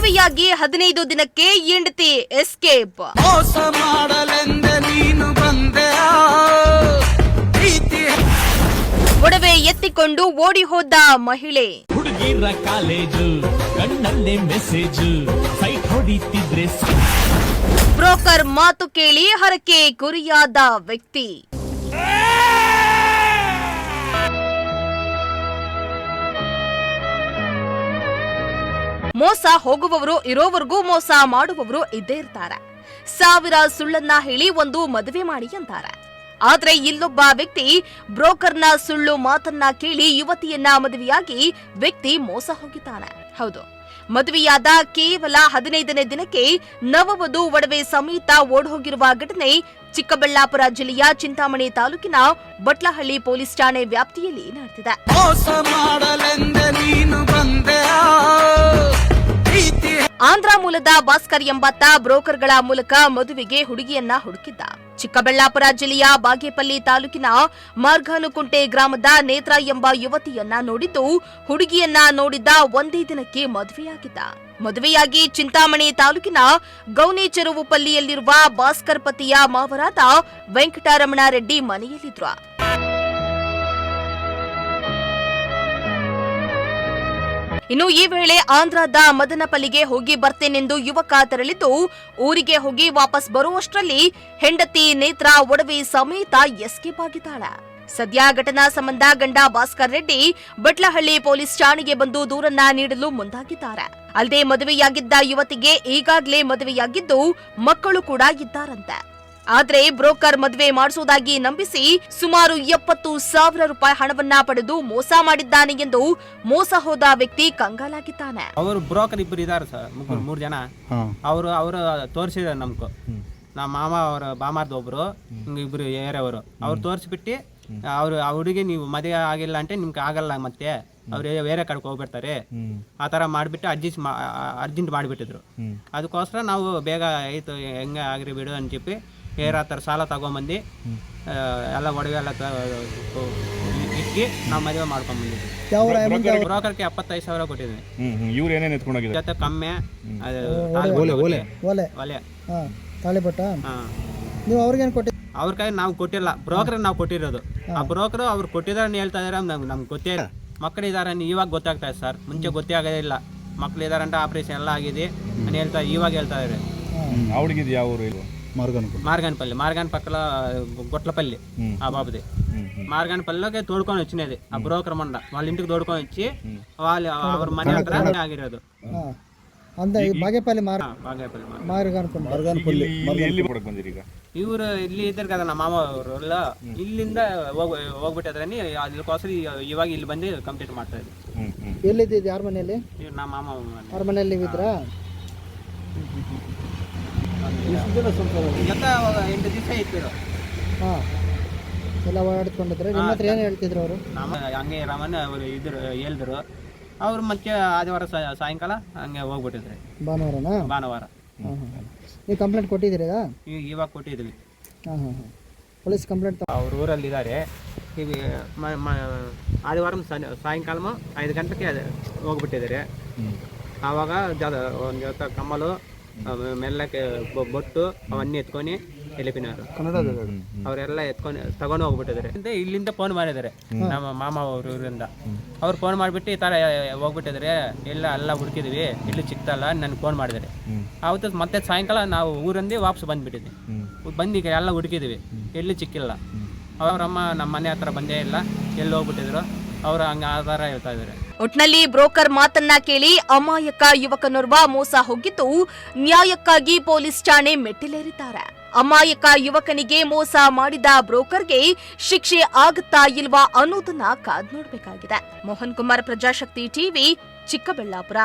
ಮದುವೆಯಾಗಿ 15 ದಿನಕ್ಕೆ ಹೆಂಡತಿ ಎಸ್ಕೇಪ್. ಮೋಸ ಮಾಡಲೆಂದೆ ನೀನು ಬಂದೆ, ಒಡವೆ ಎತ್ತಿಕೊಂಡು ಓಡಿ ಹೋದ ಮಹಿಳೆ. ಹುಡುಗಿರ ಕಾಲೇಜು ಕಣ್ಣಲ್ಲೇ ಮೆಸೇಜ್ ಸೈಟ್ ಹೊಡಿತಿದ್ರೆ ಬ್ರೋಕರ್ ಮಾತು ಕೇಳಿ ಹರಕೆ ಗುರಿಯಾದ ವ್ಯಕ್ತಿ. ಮೋಸ ಹೋಗುವವರು ಇರೋವರೆಗೂ ಮೋಸ ಮಾಡುವವರು ಇದ್ದೇ ಇರ್ತಾರೆ. 1000 ಸುಳ್ಳನ್ನ ಹೇಳಿ ಒಂದು ಮದುವೆ ಮಾಡಿ ಅಂತಾರೆ. ಆದ್ರೆ ಇಲ್ಲೊಬ್ಬ ವ್ಯಕ್ತಿ ಬ್ರೋಕರ್ನ ಸುಳ್ಳು ಮಾತನ್ನ ಕೇಳಿ ಯುವತಿಯನ್ನ ಮದುವೆಯಾಗಿ ವ್ಯಕ್ತಿ ಮೋಸ ಹೋಗಿದ್ದಾನೆ. ಹೌದು, ಮದುವೆಯಾದ ಕೇವಲ 15ನೇ ದಿನಕ್ಕೆ ನವವಧು ಒಡವೆ ಸಮೇತ ಓಡ್ಹೋಗಿರುವ ಘಟನೆ ಚಿಕ್ಕಬಳ್ಳಾಪುರ ಜಿಲ್ಲೆಯ ಚಿಂತಾಮಣಿ ತಾಲೂಕಿನ ಬಟ್ಲಹಳ್ಳಿ ಪೊಲೀಸ್ ಠಾಣೆ ವ್ಯಾಪ್ತಿಯಲ್ಲಿ ನಡೆದಿದೆ. ಆಂಧ್ರ ಮೂಲದ ಭಾಸ್ಕರ್ ಎಂಬಾತ ಬ್ರೋಕರ್ಗಳ ಮೂಲಕ ಮದುವೆಗೆ ಹುಡುಗಿಯನ್ನ ಹುಡುಕಿದ್ದ. ಚಿಕ್ಕಬಳ್ಳಾಪುರ ಜಿಲ್ಲೆಯ ಬಾಗೇಪಲ್ಲಿ ತಾಲೂಕಿನ ಮಾರ್ಗಾನುಕುಂಟೆ ಗ್ರಾಮದ ನೇತ್ರ ಎಂಬ ಯುವತಿಯನ್ನ ನೋಡಿದ್ದು, ಹುಡುಗಿಯನ್ನ ನೋಡಿದ್ದ ಒಂದೇ ದಿನಕ್ಕೆ ಮದುವೆಯಾಗಿದ್ದ. ಮದುವೆಯಾಗಿ ಚಿಂತಾಮಣಿ ತಾಲೂಕಿನ ಗೌನಿ ಚೆರುವು ಪಲ್ಲಿಯಲ್ಲಿರುವ ಭಾಸ್ಕರ್ ಪತಿಯ ಮಾವರಾದ ವೆಂಕಟರಮಣ ರೆಡ್ಡಿ ಮನೆಯಲ್ಲಿದ್ರು. ಇನ್ನು ಈ ವೇಳೆ ಆಂಧ್ರದ ಮದನಪಲ್ಲಿಗೆ ಹೋಗಿ ಬರ್ತೇನೆಂದು ಯುವಕ ತೆರಳಿದ್ದು, ಊರಿಗೆ ಹೋಗಿ ವಾಪಸ್ ಬರುವಷ್ಟರಲ್ಲಿ ಹೆಂಡತಿ ನೇತ್ರ ಒಡವೆ ಸಮೇತ ಎಸ್ಕೇಪ್ ಆಗಿದ್ದಾಳೆ. ಸದ್ಯ ಘಟನಾ ಸಂಬಂಧ ಗಂಡ ಭಾಸ್ಕರ್ ರೆಡ್ಡಿ ಬಟ್ಲಹಳ್ಳಿ ಪೊಲೀಸ್ ಠಾಣೆಗೆ ಬಂದು ದೂರನ್ನ ನೀಡಲು ಮುಂದಾಗಿದ್ದಾರೆ. ಅಲ್ಲದೆ ಮದುವೆಯಾಗಿದ್ದ ಯುವತಿಗೆ ಈಗಾಗಲೇ ಮದುವೆಯಾಗಿದ್ದು ಮಕ್ಕಳು ಕೂಡ ಇದ್ದಾರಂತೆ. ಆದ್ರೆ ಬ್ರೋಕರ್ ಮದುವೆ ಮಾಡಿಸುವುದಾಗಿ ನಂಬಿಸಿ ಸುಮಾರು 70,000 ರೂಪಾಯಿ ಹಣವನ್ನ ಪಡೆದು ಮೋಸ ಮಾಡಿದ್ದಾನೆ ಎಂದು ಮೋಸ ಹೋದ ವ್ಯಕ್ತಿ ಕಂಗಾಲಾಗಿದ್ದಾನೆ. ಅವರು ಬ್ರೋಕರ್ ಇಬ್ಬರು ಇದ್ದಾರೆ ಸರ್, 3 ಜನ. ಅವರು ತೋರಿಸಿದ್ದಾರೆ ನಮ್ಗೆ. ನಮ್ಮ ಮಾಮ ಅವರ ಬಾಮಾರ್ದ ಒಬ್ರು, ಇಬ್ರು ಏರಿಯವರು. ಅವ್ರು ತೋರಿಸ್ಬಿಟ್ಟು ಅವ್ರು ಆ ಹುಡುಗಿ ನೀವು ಮದುವೆ ಆಗಿಲ್ಲ అంటే ನಿಮ್ಗೆ ಆಗಲ್ಲ, ಮತ್ತೆ ಅವ್ರು ಬೇರೆ ಕಡೆಗೆ ಹೋಗ್ಬಿಡ್ತಾರೆ, ಆ ಥರ ಮಾಡಿಬಿಟ್ಟು ಅರ್ಜೆಂಟ್ ಮಾಡಿಬಿಟ್ಟಿದ್ರು. ಅದಕ್ಕೋಸ್ಕರ ನಾವು ಬೇಗ ಆಯಿತು ಹೆಂಗೆ ಆಗಿರಿ ಬಿಡು ಅಂತ చెప్పి ಬೇರೆ ಆ ಥರ ಸಾಲ ತಗೊಂಬಂದು ಎಲ್ಲ ಒಡವೆ ಎಲ್ಲ ಇಕ್ಕಿ ನಾವು ಮದುವೆ ಮಾಡ್ಕೊಂಡ್ಬಂದಿದ್ವಿ. ಬ್ರೋಕರ್ಗೆ 75,000 ಕೊಟ್ಟಿದ್ದೀನಿ. ಇವ್ರು ಏನೇನು ಎತ್ಕೊಂಡೋಗಿದ್ದಾರೆ ಜೊತೆ ಕಮ್ಮೆ ಒಲೆ ತಾಳಿಬಟ್ಟ. ನೀವು ಅವ್ರಿಗೇನು ಕೊಟ್ಟಿ? ಅವ್ರ ಕೈ ನಾವು ಕೊಟ್ಟಿಲ್ಲ, ಬ್ರೋಕರ್ ನಾವು ಕೊಟ್ಟಿರೋದು. ಆ ಬ್ರೋಕರ್ ಅವ್ರು ಕೊಟ್ಟಿದ್ದಾರೆ ಹೇಳ್ತಾ ಇದಾರೆ, ನಮ್ಗೆ ಗೊತ್ತೇ ಇಲ್ಲ. ಮಕ್ಕಳಿದ್ದಾರೆ ಇವಾಗ ಗೊತ್ತಾಗ್ತಾ ಇದೆ ಸರ್, ಮುಂಚೆ ಗೊತ್ತೇ ಆಗೋದಿಲ್ಲ. ಮಕ್ಕಳಿದ್ದಾರೆ ಅಂತ ಆಪರೇಷನ್ ಎಲ್ಲ ಆಗಿದೆ ಅಂತ ಇವಾಗ ಹೇಳ್ತಾ ಇದ್ದಾರೆ. ಅವಳಿಗಿದ್ ಯಾವ ಊರು? మార్గాన్ పక్కల గొట్లపల్లి ఆ బాబుది. మార్గాన్ పల్లిలోకి తోడుకొని వచ్చినది ఆ బ్రోకర్ మండ వాళ్ళ ఇంటికి తోడుకొని వచ్చి వాళ్ళు ಅವ್ರ ಮನೆ ಹತ್ರ ಆಗಿರೋದು. ಇವರು ಇಲ್ಲಿ ಇದ್ದಾರೆ కదా ನಮ್ಮ ಮಾಮ ಅವರು, ಇಲ್ಲಿಂದ ಹೋಗ್ಬಿಟ್ಟಿದ್ರನಿ, ಅದಕ್ಕೋಸ್ಕರ ಇವಾಗ ಇಲ್ಲಿ ಬಂದು ಕಂಪ್ಲೀಟ್ ಮಾಡ್ತಾ ಇದ್ವಿ. ಎಲ್ಲಿದ್ದು? ಯಾರ ಮನೆಯಲ್ಲಿ? ನಮ್ಮ ಮಾಮ ಅವ್ರ ಮನೆಯಲ್ಲಿ ಇದ್ರಾ? 8 ದಿವಸ ಇತ್ತು. ಎಲ್ಲ ಓಡಾಡ್ಕೊಂಡಿದ್ರೆ ನಿಮ್ಮ ಹತ್ರ ಏನು ಹೇಳ್ತಿದ್ರು ಅವರು? ಹಂಗೆ ರಾಮನ್ ಅವರು ಇದ್ರು ಹೇಳಿದ್ರು. ಅವ್ರು ಮತ್ತೆ ಆದಿವಾರ ಸಾಯಂಕಾಲ ಹಂಗೆ ಹೋಗ್ಬಿಟ್ಟಿದ್ರೆ. ಭಾನುವಾರ. ನೀವು ಕಂಪ್ಲೇಂಟ್ ಕೊಟ್ಟಿದ್ದೀರಾ? ಇವಾಗ ಕೊಟ್ಟಿದ್ವಿ. ಪೊಲೀಸ್ ಕಂಪ್ಲೇಂಟ್ ಅವ್ರ ಊರಲ್ಲಿ ಇದ್ದಾರೆ. ಈಗ ಆದಿವಾರ ಸಾಯಂಕಾಲ 5 ಗಂಟೆಗೆ ಹೋಗ್ಬಿಟ್ಟಿದ್ದಾರೆ. ಆವಾಗ ಒಂದು ಜೊತೆ ಕಮ್ಮಲು ಮೆಲ್ಲಕ್ಕೆ ಬೊಟ್ಟು ಅವన్నీ ಎತ್ಕೊಂಡು ಎಲಿಪಿನಾರು ಅವರೆಲ್ಲ ಎತ್ಕೊಂಡು ತಗೊಂಡು ಹೋಗ್ಬಿಟ್ಟಿದ್ದಾರೆ. ಇಲ್ಲಿಂದ ಫೋನ್ ಮಾಡಿದ್ದಾರೆ ನಮ್ಮ ಮಾಮ ಅವ್ರ ಊರಿಂದ. ಅವ್ರು ಫೋನ್ ಮಾಡಿಬಿಟ್ಟು ಈ ಥರ ಹೋಗ್ಬಿಟ್ಟಿದ್ದಾರೆ, ಎಲ್ಲ ಹುಡುಕಿದ್ವಿ, ಇಲ್ಲಿ ಸಿಕ್ತಲ್ಲ, ನನಗೆ ಫೋನ್ ಮಾಡಿದ್ದಾರೆ. ಆವತ್ತು ಮತ್ತೆ ಸಾಯಂಕಾಲ ನಾವು ಊರಿಂದ ವಾಪಸ್ ಬಂದುಬಿಟ್ಟಿದ್ವಿ. ಬಂದೀಗ ಎಲ್ಲ ಹುಡುಕಿದ್ವಿ, ಎಲ್ಲಿ ಸಿಕ್ಕಿಲ್ಲ. ಅವರಮ್ಮ ನಮ್ಮ ಮನೆ ಹತ್ರ ಬಂದೇ ಇಲ್ಲ, ಎಲ್ಲಿ ಹೋಗ್ಬಿಟ್ಟಿದ್ರು ಅವರು ಹಂಗೆ ಆಧಾರ ಹೇಳ್ತಾ ಇದ್ದಾರೆ. ಒಟ್ನಲ್ಲಿ ಬ್ರೋಕರ್ ಮಾತನ್ನ ಕೇಳಿ ಅಮಾಯಕ ಯುವಕನೋರ್ವ ಮೋಸ ಹೋಗಿದ್ದು, ನ್ಯಾಯಕ್ಕಾಗಿ ಪೊಲೀಸ್ ಠಾಣೆ ಮೆಟ್ಟಿಲೇರಿದ್ದಾರೆ. ಅಮಾಯಕ ಯುವಕನಿಗೆ ಮೋಸ ಮಾಡಿದ ಬ್ರೋಕರ್ಗೆ ಶಿಕ್ಷೆ ಆಗುತ್ತಾ ಇಲ್ವಾ ಅನ್ನೋದನ್ನ ಕಾದ್ ನೋಡಬೇಕಾಗಿದೆ. ಮೋಹನ್ ಕುಮಾರ್, ಪ್ರಜಾಶಕ್ತಿ ಟಿವಿ, ಚಿಕ್ಕಬಳ್ಳಾಪುರ.